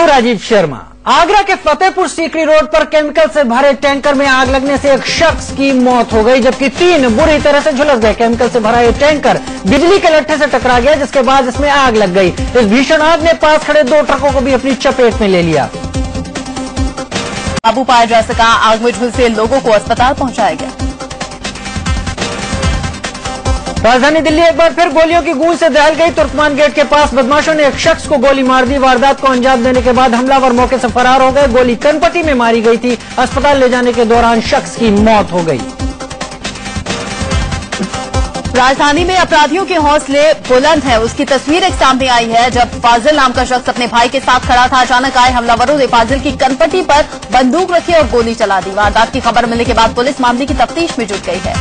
राजीव शर्मा। आगरा के फतेहपुर सीकरी रोड पर केमिकल से भरे टैंकर में आग लगने से एक शख्स की मौत हो गई, जबकि 3 बुरी तरह से झुलस गए। केमिकल से भरा ये टैंकर बिजली के लट्ठे से टकरा गया, जिसके बाद इसमें आग लग गई। इस भीषण आग ने पास खड़े 2 ट्रकों को भी अपनी चपेट में ले लिया। काबू पाया जा सका। आग में झुलसे लोगों को अस्पताल पहुंचाया गया। राजधानी दिल्ली एक बार फिर गोलियों की गूंज से दहल गई। तुर्कमान गेट के पास बदमाशों ने एक शख्स को गोली मार दी। वारदात को अंजाम देने के बाद हमलावर मौके से फरार हो गए। गोली कनपट्टी में मारी गई थी। अस्पताल ले जाने के दौरान शख्स की मौत हो गई। राजधानी में अपराधियों के हौसले बुलंद हैं। उसकी तस्वीर एक सामने आई है, जब फाजिल नाम का शख्स अपने भाई के साथ खड़ा था। अचानक आए हमलावरों ने फाजिल की कनपट्टी पर बंदूक रखी और गोली चला दी। वारदात की खबर मिलने के बाद पुलिस मामले की तफ्तीश में जुट गई है।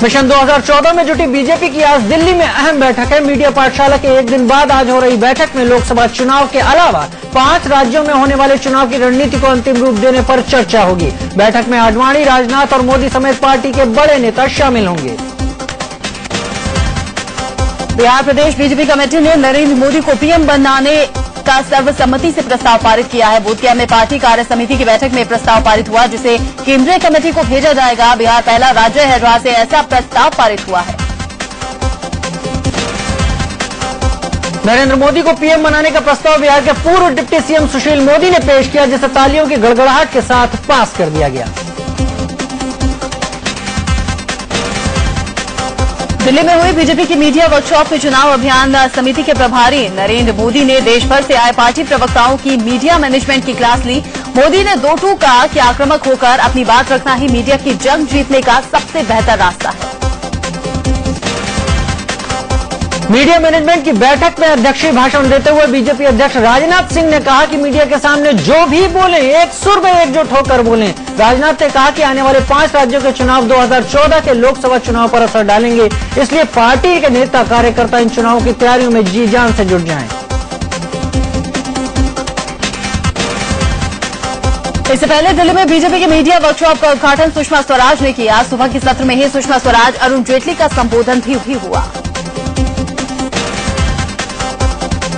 मिशन 2014 में जुटी बीजेपी की आज दिल्ली में अहम बैठक है। मीडिया पाठशाला के एक दिन बाद आज हो रही बैठक में लोकसभा चुनाव के अलावा 5 राज्यों में होने वाले चुनाव की रणनीति को अंतिम रूप देने पर चर्चा होगी। बैठक में आडवाणी, राजनाथ और मोदी समेत पार्टी के बड़े नेता शामिल होंगे। बिहार प्रदेश बीजेपी कमेटी ने नरेंद्र मोदी को पीएम बनाने का सर्वसम्मति से प्रस्ताव पारित किया है। बोधगया में पार्टी कार्य समिति की बैठक में प्रस्ताव पारित हुआ, जिसे केंद्रीय कमेटी को भेजा जाएगा। बिहार पहला राज्य है जहां से ऐसा प्रस्ताव पारित हुआ है। नरेंद्र मोदी को पीएम बनाने का प्रस्ताव बिहार के पूर्व डिप्टी सीएम सुशील मोदी ने पेश किया, जिसे तालियों की गड़गड़ाहट के साथ पास कर दिया गया। दिल्ली में हुई बीजेपी की मीडिया वर्कशॉप में चुनाव अभियान समिति के प्रभारी नरेंद्र मोदी ने देश भर से आए पार्टी प्रवक्ताओं की मीडिया मैनेजमेंट की क्लास ली। मोदी ने 2-2 कहा कि आक्रामक होकर अपनी बात रखना ही मीडिया की जंग जीतने का सबसे बेहतर रास्ता है। मीडिया मैनेजमेंट की बैठक में अध्यक्षीय भाषण देते हुए बीजेपी अध्यक्ष राजनाथ सिंह ने कहा कि मीडिया के सामने जो भी बोले एक सुर में एकजुट होकर बोलें। राजनाथ ने कहा कि आने वाले 5 राज्यों के चुनाव 2014 के लोकसभा चुनाव पर असर डालेंगे, इसलिए पार्टी के नेता कार्यकर्ता इन चुनावों की तैयारियों में जी जान से जुट जाएं। इससे पहले दिल्ली में बीजेपी के मीडिया वर्कशॉप का उद्घाटन सुषमा स्वराज ने किया। सुबह के सत्र में ही सुषमा स्वराज अरुण जेटली का संबोधन भी हुआ।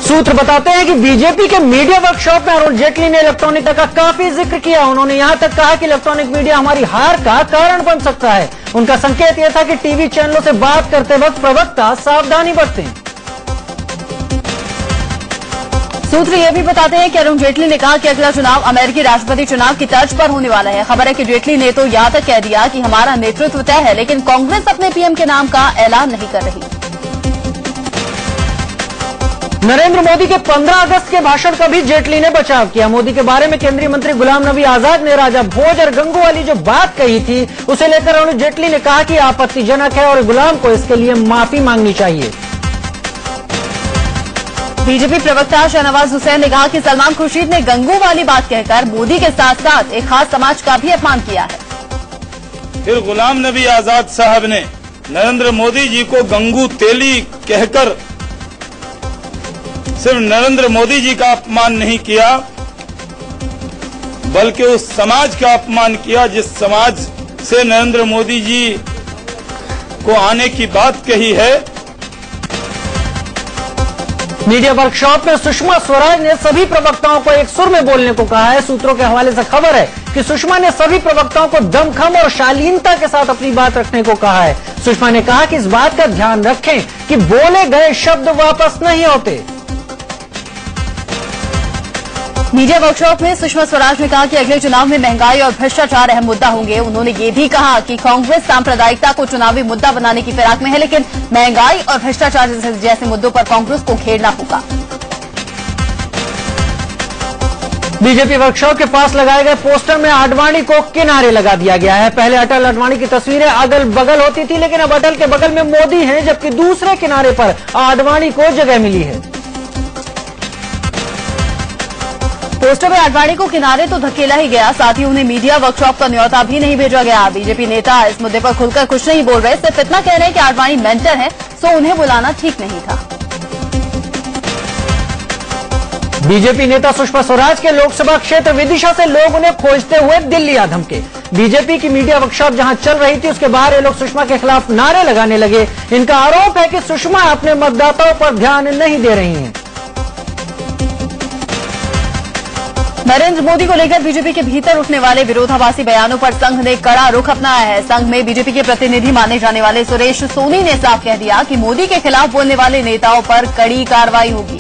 सूत्र बताते हैं कि बीजेपी के मीडिया वर्कशॉप में अरुण जेटली ने इलेक्ट्रॉनिक का काफी जिक्र किया। उन्होंने यहां तक कहा कि इलेक्ट्रॉनिक मीडिया हमारी हार का कारण बन सकता है। उनका संकेत यह था कि टीवी चैनलों से बात करते वक्त प्रवक्ता सावधानी बरतें। सूत्र ये भी बताते हैं कि अरुण जेटली ने कहा कि अगला चुनाव अमेरिकी राष्ट्रपति चुनाव की तर्ज पर होने वाला है। खबर है कि जेटली ने तो यहां तक कह दिया कि हमारा नेतृत्व तय है, लेकिन कांग्रेस अपने पीएम के नाम का ऐलान नहीं कर रही। नरेंद्र मोदी के 15 अगस्त के भाषण का भी जेटली ने बचाव किया। मोदी के बारे में केंद्रीय मंत्री गुलाम नबी आजाद ने राजा भोज और गंगू वाली जो बात कही थी, उसे लेकर अरुण जेटली ने कहा कि आपत्तिजनक है और गुलाम को इसके लिए माफी मांगनी चाहिए। बीजेपी प्रवक्ता शाहनवाज हुसैन ने कहा कि सलमान खुर्शीद ने गंगू वाली बात कहकर मोदी के साथ साथ एक खास समाज का भी अपमान किया है। फिर गुलाम नबी आजाद साहब ने नरेंद्र मोदी जी को गंगू तेली कहकर सिर्फ नरेंद्र मोदी जी का अपमान नहीं किया, बल्कि उस समाज का अपमान किया जिस समाज से नरेंद्र मोदी जी को आने की बात कही है। मीडिया वर्कशॉप में सुषमा स्वराज ने सभी प्रवक्ताओं को एक सुर में बोलने को कहा है। सूत्रों के हवाले से खबर है कि सुषमा ने सभी प्रवक्ताओं को दमखम और शालीनता के साथ अपनी बात रखने को कहा है। सुषमा ने कहा कि इस बात का ध्यान रखें कि बोले गए शब्द वापस नहीं होते। मीडिया वर्कशॉप में सुषमा स्वराज ने कहा कि अगले चुनाव में महंगाई और भ्रष्टाचार अहम मुद्दा होंगे। उन्होंने ये भी कहा कि कांग्रेस सांप्रदायिकता को चुनावी मुद्दा बनाने की फिराक में है, लेकिन महंगाई और भ्रष्टाचार जैसे मुद्दों पर कांग्रेस को घेरना होगा। बीजेपी वर्कशॉप के पास लगाए गए पोस्टर में आडवाणी को किनारे लगा दिया गया है। पहले अटल आडवाणी की तस्वीरें अगल बगल होती थी, लेकिन अब अटल के बगल में मोदी हैं, जबकि दूसरे किनारे पर आडवाणी को जगह मिली है। पोस्टर में आडवाणी को किनारे तो धकेला ही गया, साथ ही उन्हें मीडिया वर्कशॉप का न्योता भी नहीं भेजा गया। बीजेपी नेता इस मुद्दे पर खुलकर कुछ नहीं बोल रहे, सिर्फ इतना कह रहे हैं कि आडवाणी मेंटर है, सो उन्हें बुलाना ठीक नहीं था। बीजेपी नेता सुषमा स्वराज के लोकसभा क्षेत्र विदिशा से लोग उन्हें खोजते हुए दिल्ली आ धमके। बीजेपी की मीडिया वर्कशॉप जहां चल रही थी, उसके बाहर ये लोग सुषमा के खिलाफ नारे लगाने लगे। इनका आरोप है कि सुषमा अपने मतदाताओं पर ध्यान नहीं दे रही हैं। नरेंद्र मोदी को लेकर बीजेपी के भीतर उठने वाले विरोधाभासी बयानों पर संघ ने कड़ा रुख अपनाया है। संघ में बीजेपी के प्रतिनिधि माने जाने वाले सुरेश सोनी ने साफ कह दिया कि मोदी के खिलाफ बोलने वाले नेताओं पर कड़ी कार्रवाई होगी।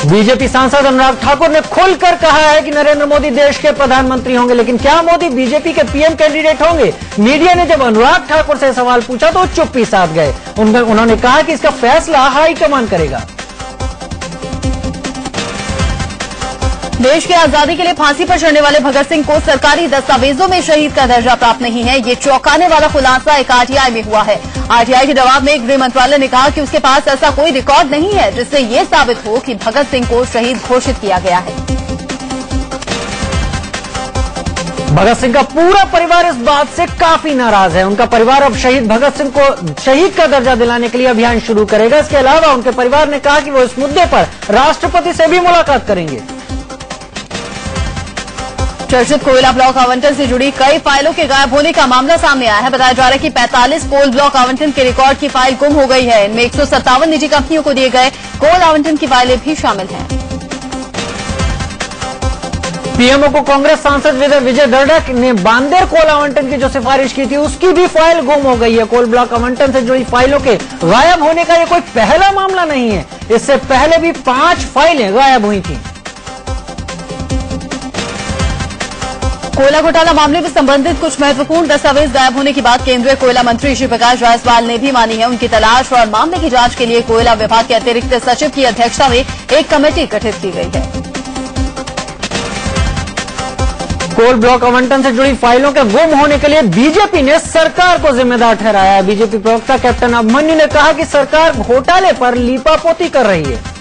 बीजेपी सांसद अनुराग ठाकुर ने खुलकर कहा है कि नरेंद्र मोदी देश के प्रधानमंत्री होंगे, लेकिन क्या मोदी बीजेपी के पीएम कैंडिडेट होंगे? मीडिया ने जब अनुराग ठाकुर से सवाल पूछा तो चुप्पी साध गए। उन्होंने कहा कि इसका फैसला हाईकमान करेगा। देश की आजादी के लिए फांसी पर चढ़ने वाले भगत सिंह को सरकारी दस्तावेजों में शहीद का दर्जा प्राप्त नहीं है। ये चौंकाने वाला खुलासा एक आरटीआई में हुआ है। आरटीआई के जवाब में गृह मंत्रालय ने कहा कि उसके पास ऐसा कोई रिकॉर्ड नहीं है जिससे ये साबित हो कि भगत सिंह को शहीद घोषित किया गया है। भगत सिंह का पूरा परिवार इस बात से काफी नाराज है। उनका परिवार अब शहीद भगत सिंह को शहीद का दर्जा दिलाने के लिए अभियान शुरू करेगा। इसके अलावा उनके परिवार ने कहा कि वो इस मुद्दे पर राष्ट्रपति से भी मुलाकात करेंगे। चर्चित कोयला ब्लॉक आवंटन से जुड़ी कई फाइलों के गायब होने का मामला सामने आया है। बताया जा रहा है कि 45 कोल ब्लॉक आवंटन के रिकॉर्ड की फाइल गुम हो गई है। इनमें 157 निजी कंपनियों को दिए गए कोल आवंटन की फाइलें भी शामिल हैं। पीएमओ को कांग्रेस सांसद विजय दर्डा ने बांदेर कोल आवंटन की जो सिफारिश की थी उसकी भी फाइल गुम हो गई है। कोल ब्लॉक आवंटन से जुड़ी फाइलों के गायब होने का यह कोई पहला मामला नहीं है। इससे पहले भी 5 फाइलें गायब हुई थी। कोयला घोटाला मामले में संबंधित कुछ महत्वपूर्ण दस्तावेज गायब होने की बात केंद्रीय कोयला मंत्री श्री प्रकाश जायसवाल ने भी मानी है। उनकी तलाश और मामले की जांच के लिए कोयला विभाग के अतिरिक्त सचिव की अध्यक्षता में एक कमेटी गठित की गई है। कोल ब्लॉक आवंटन से जुड़ी फाइलों के गुम होने के लिए बीजेपी ने सरकार को जिम्मेदार ठहराया। बीजेपी प्रवक्ता कैप्टन अभिमन्यु ने कहा कि सरकार घोटाले पर लीपापोती कर रही है।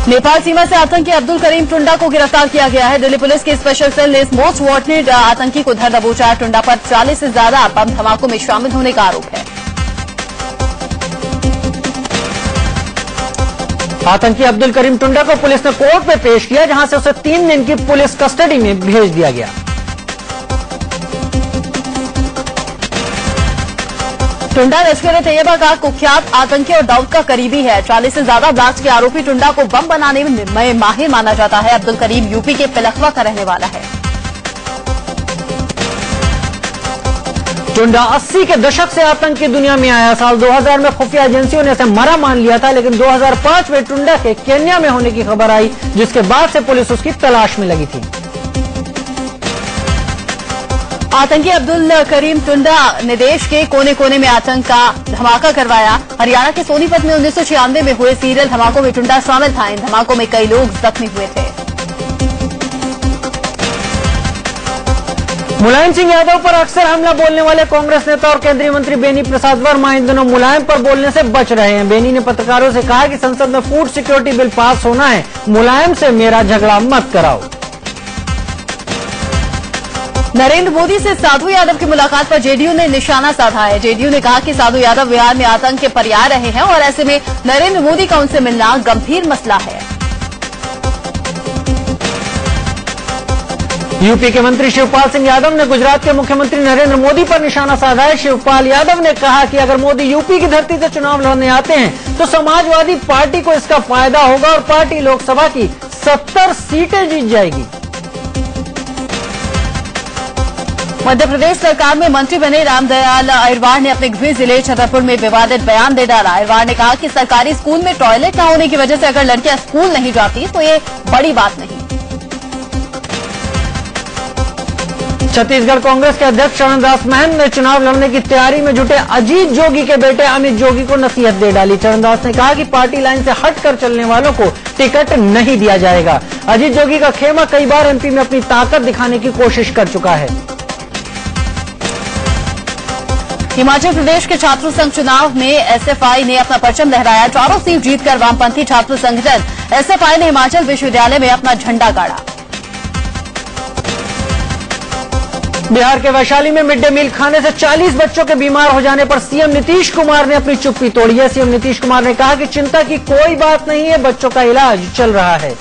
नेपाल सीमा से आतंकी अब्दुल करीम टुंडा को गिरफ्तार किया गया है। दिल्ली पुलिस की स्पेशल सेल ने इस मोस्ट वांटेड आतंकी को धर दबोचा। टुंडा पर 40 से ज्यादा बम धमाकों में शामिल होने का आरोप है। आतंकी अब्दुल करीम टुंडा को पुलिस ने कोर्ट में पेश किया, जहां से उसे 3 दिन की पुलिस कस्टडी में भेज दिया गया। टुंडा लश्कर-ए-तैयबा का कुख्यात आतंकी और दाऊद का करीबी है। 40 से ज्यादा ब्लास्ट के आरोपी टुंडा को बम बनाने में माहिर माना जाता है। अब्दुल करीम यूपी के पिलखवा का रहने वाला है। टुंडा 80 के दशक से आतंक की दुनिया में आया। साल 2000 में खुफिया एजेंसियों ने इसे मरा मान लिया था, लेकिन 2005 में टुंडा के केन्या में होने की खबर आई, जिसके बाद से पुलिस उसकी तलाश में लगी थी। आतंकी अब्दुल करीम टुंडा ने देश के कोने कोने में आतंक का धमाका करवाया। हरियाणा के सोनीपत में 1996 में हुए सीरियल धमाकों में टुंडा शामिल था। इन धमाकों में कई लोग जख्मी हुए थे। मुलायम सिंह यादव पर अक्सर हमला बोलने वाले कांग्रेस नेता और केंद्रीय मंत्री बेनी प्रसाद वर्मा इन दिनों मुलायम पर बोलने से बच रहे हैं। बेनी ने पत्रकारों से कहा कि संसद में फूड सिक्योरिटी बिल पास होना है, मुलायम से मेरा झगड़ा मत कराओ। नरेंद्र मोदी से साधु यादव की मुलाकात पर जेडीयू ने निशाना साधा है। जेडीयू ने कहा कि साधु यादव बिहार में आतंक के पर्याय रहे हैं और ऐसे में नरेंद्र मोदी का उनसे मिलना गंभीर मसला है। यूपी के मंत्री शिवपाल सिंह यादव ने गुजरात के मुख्यमंत्री नरेंद्र मोदी पर निशाना साधा है। शिवपाल यादव ने कहा कि अगर मोदी यूपी की धरती से चुनाव लड़ने आते हैं तो समाजवादी पार्टी को इसका फायदा होगा और पार्टी लोकसभा की 70 सीटें जीत जाएगी। मध्य प्रदेश सरकार में मंत्री बने रामदयाल अहिरवार ने अपने गृह जिले छतरपुर में विवादित बयान दे डाला। अहिरवार ने कहा कि सरकारी स्कूल में टॉयलेट न होने की वजह से अगर लड़कियां स्कूल नहीं जाती तो ये बड़ी बात नहीं। छत्तीसगढ़ कांग्रेस के अध्यक्ष चरणदास महंत ने चुनाव लड़ने की तैयारी में जुटे अजीत जोगी के बेटे अमित जोगी को नसीहत दे डाली। चरणदास ने कहा कि पार्टी लाइन से हटकर चलने वालों को टिकट नहीं दिया जाएगा। अजीत जोगी का खेमा कई बार एमपी में अपनी ताकत दिखाने की कोशिश कर चुका है। हिमाचल प्रदेश के छात्र संघ चुनाव में एसएफआई ने अपना परचम लहराया। चारों सीट जीतकर वामपंथी छात्र संगठन एसएफआई ने हिमाचल विश्वविद्यालय में अपना झंडा गाड़ा। बिहार के वैशाली में मिड डे मील खाने से 40 बच्चों के बीमार हो जाने पर सीएम नीतीश कुमार ने अपनी चुप्पी तोड़ी है। सीएम नीतीश कुमार ने कहा कि चिंता की कोई बात नहीं है, बच्चों का इलाज चल रहा है।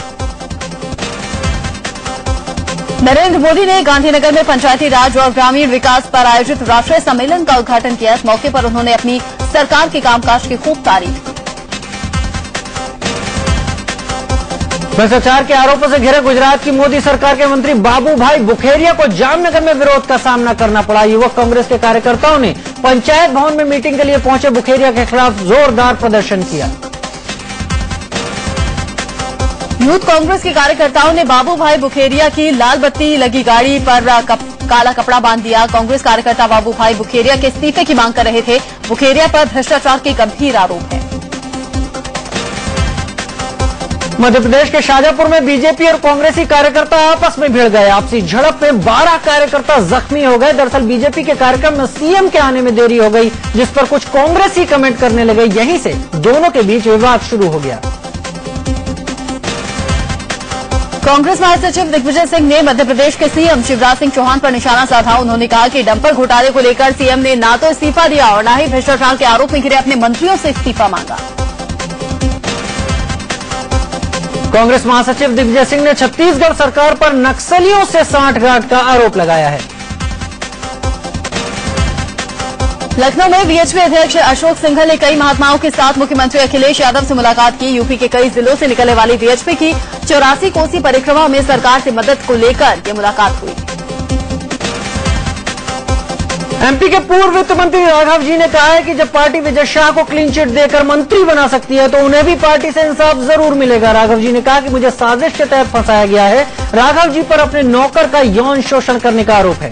नरेंद्र मोदी ने गांधीनगर में पंचायती राज और ग्रामीण विकास पर आयोजित राष्ट्रीय सम्मेलन का उद्घाटन किया। इस मौके पर उन्होंने अपनी सरकार के कामकाज की खूब तारीफ की। भ्रष्टाचार के आरोपों से घिरे गुजरात की मोदी सरकार के मंत्री बाबूभाई बुखेरिया को जामनगर में विरोध का सामना करना पड़ा। युवक कांग्रेस के कार्यकर्ताओं ने पंचायत भवन में मीटिंग के लिए पहुंचे बुखेरिया के खिलाफ जोरदार प्रदर्शन किया। यूथ कांग्रेस के कार्यकर्ताओं ने बाबूभाई बुखेरिया की लाल बत्ती लगी गाड़ी पर काला कपड़ा बांध दिया। कांग्रेस कार्यकर्ता बाबूभाई बुखेरिया के इस्तीफे की मांग कर रहे थे। बुखेरिया पर भ्रष्टाचार के गंभीर आरोप है। मध्य प्रदेश के शाजापुर में बीजेपी और कांग्रेसी कार्यकर्ता आपस में भिड़ गए। आपसी झड़प में 12 कार्यकर्ता जख्मी हो गए। दरअसल बीजेपी के कार्यक्रम में सीएम के आने में देरी हो गई, जिस पर कुछ कांग्रेसी कमेंट करने लगे। यहीं से दोनों के बीच विवाद शुरू हो गया। कांग्रेस महासचिव दिग्विजय सिंह ने मध्य प्रदेश के सीएम शिवराज सिंह चौहान पर निशाना साधा। उन्होंने कहा कि डंपर घोटाले को लेकर सीएम ने ना तो इस्तीफा दिया और न ही भ्रष्टाचार के आरोप में घिरे अपने मंत्रियों से इस्तीफा मांगा। कांग्रेस महासचिव दिग्विजय सिंह ने छत्तीसगढ़ सरकार पर नक्सलियों से सांठगांठ का आरोप लगाया है। लखनऊ में बीएचपी अध्यक्ष अशोक सिंघल ने कई महात्माओं के साथ मुख्यमंत्री अखिलेश यादव से मुलाकात की। यूपी के कई जिलों से निकलने वाली बीएचपी की 84 कोसी परिक्रमा में सरकार से मदद को लेकर ये मुलाकात हुई। एमपी के पूर्व वित्त मंत्री राघव जी ने कहा है कि जब पार्टी विजय शाह को क्लीन चिट देकर मंत्री बना सकती है तो उन्हें भी पार्टी से इंसाफ जरूर मिलेगा। राघव जी ने कहा कि मुझे साजिश के तहत फंसाया गया है। राघव जी पर अपने नौकर का यौन शोषण करने का आरोप है।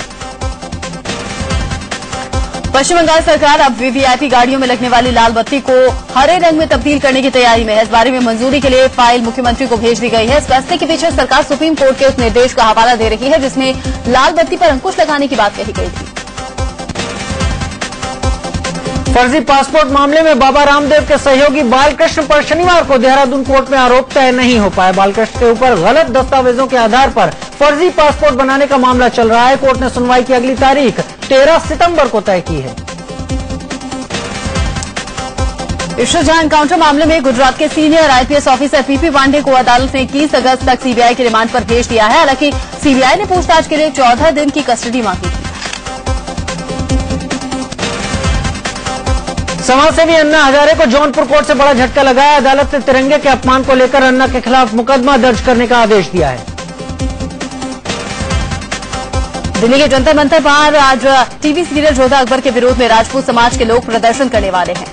पश्चिम बंगाल सरकार अब वीवीआईपी गाड़ियों में लगने वाली लाल बत्ती को हरे रंग में तब्दील करने की तैयारी में है। इस बारे में मंजूरी के लिए फाइल मुख्यमंत्री को भेज दी गई है। इस फैसले के पीछे सरकार सुप्रीम कोर्ट के उस निर्देश का हवाला दे रही है जिसमें लाल बत्ती पर अंकुश लगाने की बात कही गई थी। फर्जी पासपोर्ट मामले में बाबा रामदेव के सहयोगी बालकृष्ण पर शनिवार को देहरादून कोर्ट में आरोप तय नहीं हो पाया। बालकृष्ण के ऊपर गलत दस्तावेजों के आधार पर फर्जी पासपोर्ट बनाने का मामला चल रहा है। कोर्ट ने सुनवाई की अगली तारीख 13 सितंबर को तय की है। ईश्वर एनकाउंटर मामले में गुजरात के senior IPS officer PP Pandey को अदालत ने 21 अगस्त तक सीबीआई के रिमांड पर भेज दिया है। हालांकि सीबीआई ने पूछताछ के लिए 14 दिन की कस्टडी मांगी थी। समाजसेवी अन्ना हजारे को जौनपुर कोर्ट से बड़ा झटका लगाया। अदालत ने तिरंगे के अपमान को लेकर अन्ना के खिलाफ मुकदमा दर्ज करने का आदेश दिया है। दिल्ली के जंतर मंतर पर आज टीवी सीरियल जोधा अकबर के विरोध में राजपूत समाज के लोग प्रदर्शन करने वाले हैं।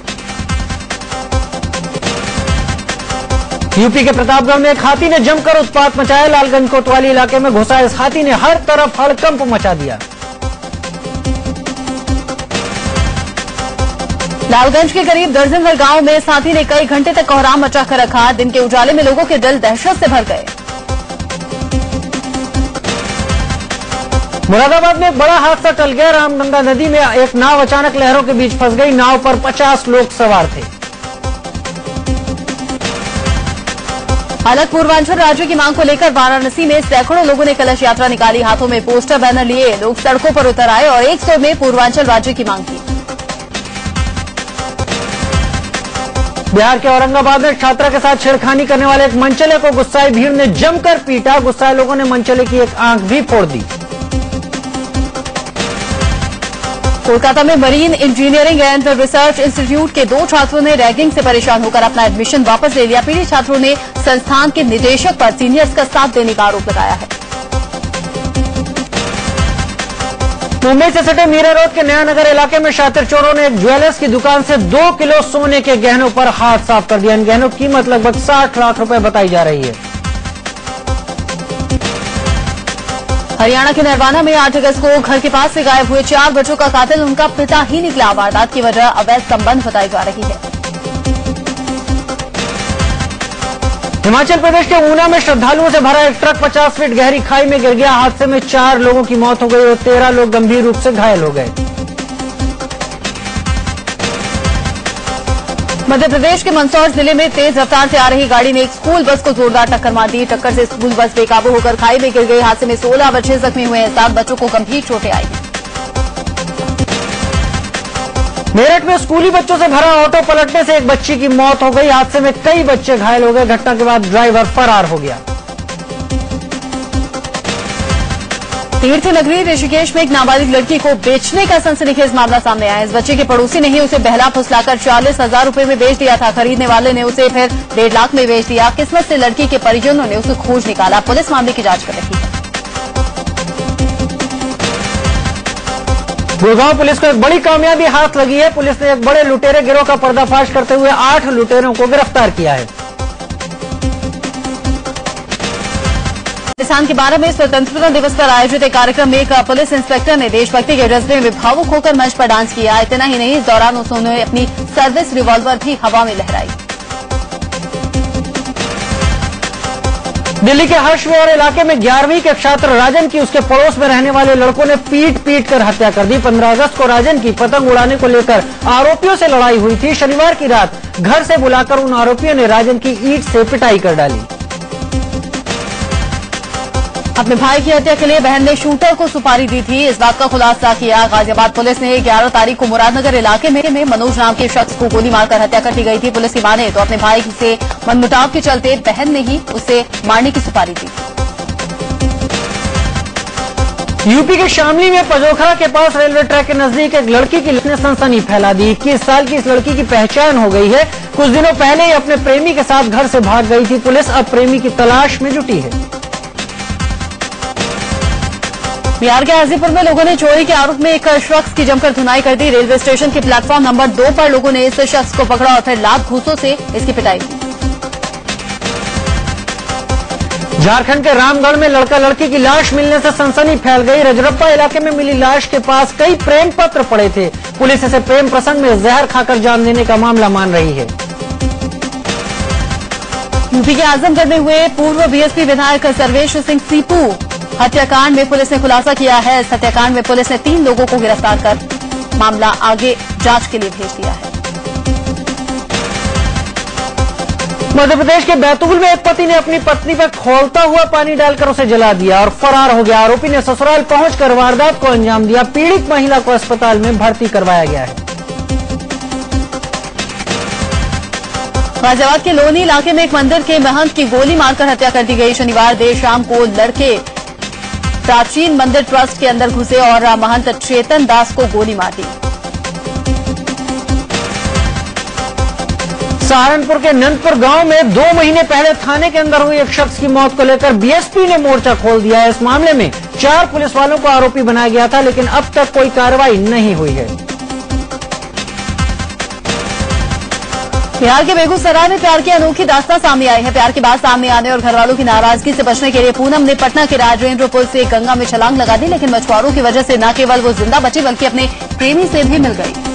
यूपी के प्रतापगढ़ में एक हाथी ने जमकर उत्पात मचाया। लालगंज कोतवाली इलाके में घुसा इस हाथी ने हर तरफ हड़कंप मचा दिया। लालगंज के करीब दर्जन भर गांव में इस हाथी ने कई घंटे तक कोहराम मचाकर रखा। दिन के उजाले में लोगों के दिल दहशत से भर गए। मुरादाबाद में एक बड़ा हादसा टल गया। रामगंगा नदी में एक नाव अचानक लहरों के बीच फंस गई। नाव पर 50 लोग सवार थे। अलग पूर्वांचल राज्य की मांग को लेकर वाराणसी में सैकड़ों लोगों ने कलश यात्रा निकाली। हाथों में पोस्टर बैनर लिए लोग सड़कों पर उतर आए और एक स्वर में पूर्वांचल राज्य की मांग की। बिहार के औरंगाबाद में छात्रा के साथ छेड़खानी करने वाले एक मनचले को गुस्साई भीड़ ने जमकर पीटा। गुस्साए लोगों ने मनचले की एक आंख भी फोड़ दी। कोलकाता में marine engineering and research institute के 2 छात्रों ने रैगिंग से परेशान होकर अपना एडमिशन वापस ले लिया। पीड़ित छात्रों ने संस्थान के निदेशक पर सीनियर्स का साथ देने का आरोप लगाया है। मुंबई से सटे मीरा रोड के नया नगर इलाके में शातिर चोरों ने एक ज्वेलर्स की दुकान से 2 किलो सोने के गहनों पर हाथ साफ कर दिया। इन गहनों की कीमत लगभग 60 लाख रुपए बताई जा रही है। हरियाणा के नरवाना में 8 अगस्त को घर के पास से गायब हुए 4 बच्चों का कातिल उनका पिता ही निकला। वारदात की वजह अवैध संबंध बताई जा रही है। हिमाचल प्रदेश के ऊना में श्रद्धालुओं से भरा एक ट्रक 50 फीट गहरी खाई में गिर गया। हादसे में 4 लोगों की मौत हो गई और 13 लोग गंभीर रूप से घायल हो गए। मध्य प्रदेश के मंदसौर जिले में तेज रफ्तार से आ रही गाड़ी ने एक स्कूल बस को जोरदार टक्कर मार दी। टक्कर से स्कूल बस बेकाबू होकर खाई में गिर गई। हादसे में 16 बच्चे जख्मी हुए हैं। 7 बच्चों को गंभीर चोटें आई हैं। मेरठ में स्कूली बच्चों से भरा ऑटो पलटने से एक बच्ची की मौत हो गई। हादसे में कई बच्चे घायल हो गए। घटना के बाद ड्राइवर फरार हो गया। तीर्थ नगरी ऋषिकेश में एक नाबालिग लड़की को बेचने का सनसनीखेज मामला सामने आया। इस बच्चे के पड़ोसी ने ही उसे बहला फुसलाकर 40,000 रुपए में बेच दिया था। खरीदने वाले ने उसे फिर 1.5 लाख में बेच दिया। किस्मत से लड़की के परिजनों ने उसे खोज निकाला। पुलिस मामले की जांच कर रही है। गुड़गांव पुलिस को एक बड़ी कामयाबी हाथ लगी है। पुलिस ने एक बड़े लुटेरे गिरोह का पर्दाफाश करते हुए 8 लुटेरों को गिरफ्तार किया है। राजस्थान के 12 में स्वतंत्रता दिवस पर आयोजित एक कार्यक्रम में एक पुलिस इंस्पेक्टर ने देशभक्ति के जज्बे में भावुक होकर मंच पर डांस किया। इतना ही नहीं, इस दौरान उन्होंने अपनी सर्विस रिवॉल्वर भी हवा में लहराई। दिल्ली के हर्षविहार इलाके में 11वीं के छात्र राजन की उसके पड़ोस में रहने वाले लड़कों ने पीट कर हत्या कर दी। 15 अगस्त को राजन की पतंग उड़ाने को लेकर आरोपियों से लड़ाई हुई थी। शनिवार की रात घर से बुलाकर उन आरोपियों ने राजन की ईंट से पिटाई कर डाली। अपने भाई की हत्या के लिए बहन ने शूटर को सुपारी दी थी। इस बात का खुलासा किया गाजियाबाद पुलिस ने। 11 तारीख को मुरादनगर इलाके में मनोज नाम के शख्स को गोली मारकर हत्या कर दी गई थी। पुलिस की माने तो अपने भाई से मनमुटाव के चलते बहन ने ही उसे मारने की सुपारी दी। यूपी के शामली में पजोखरा के पास रेलवे ट्रैक के नजदीक एक लड़की की ने सनसनी फैला दी। 21 साल की इस लड़की की पहचान हो गई है। कुछ दिनों पहले ही अपने प्रेमी के साथ घर से भाग गई थी। पुलिस अब प्रेमी की तलाश में जुटी है। बिहार के हाजीपुर में लोगों ने चोरी के आरोप में एक शख्स की जमकर धुनाई कर दी। रेलवे स्टेशन के प्लेटफॉर्म नंबर 2 पर लोगों ने इस शख्स को पकड़ा और फिर लात घूंसों से इसकी पिटाई की। झारखंड के रामगढ़ में लड़का लड़की की लाश मिलने से सनसनी फैल गई। रजरप्पा इलाके में मिली लाश के पास कई प्रेम पत्र पड़े थे। पुलिस इसे प्रेम प्रसंग में जहर खाकर जान देने का मामला मान रही है। यूपी के आजमगढ़ में हुए पूर्व बीएसपी विधायक सर्वेश सिंह सीपू हत्याकांड में पुलिस ने खुलासा किया है। इस हत्याकांड में पुलिस ने 3 लोगों को गिरफ्तार कर मामला आगे जांच के लिए भेज दिया है। मध्य प्रदेश के बैतूल में एक पति ने अपनी पत्नी पर खौलता हुआ पानी डालकर उसे जला दिया और फरार हो गया। आरोपी ने ससुराल पहुंचकर वारदात को अंजाम दिया। पीड़ित महिला को अस्पताल में भर्ती करवाया गया है। गाजियाबाद के लोनी इलाके में एक मंदिर के महंत की गोली मारकर हत्या कर दी गई। शनिवार देर शाम को लड़के प्राचीन मंदिर ट्रस्ट के अंदर घुसे और महंत चेतन दास को गोली मार दी। सहारनपुर के नंदपुर गांव में 2 महीने पहले थाने के अंदर हुई एक शख्स की मौत को लेकर बीएसपी ने मोर्चा खोल दिया है। इस मामले में 4 पुलिस वालों को आरोपी बनाया गया था, लेकिन अब तक कोई कार्रवाई नहीं हुई है। बिहार के बेगूसराय में प्यार की अनोखी दास्तां सामने आई है। प्यार की बात सामने आने और घरवालों की नाराजगी से बचने के लिए पूनम ने पटना के राजेंद्र पुल से गंगा में छलांग लगा दी, लेकिन मछुआरों की वजह से न केवल वो जिंदा बची बल्कि अपने प्रेमी से भी मिल गई।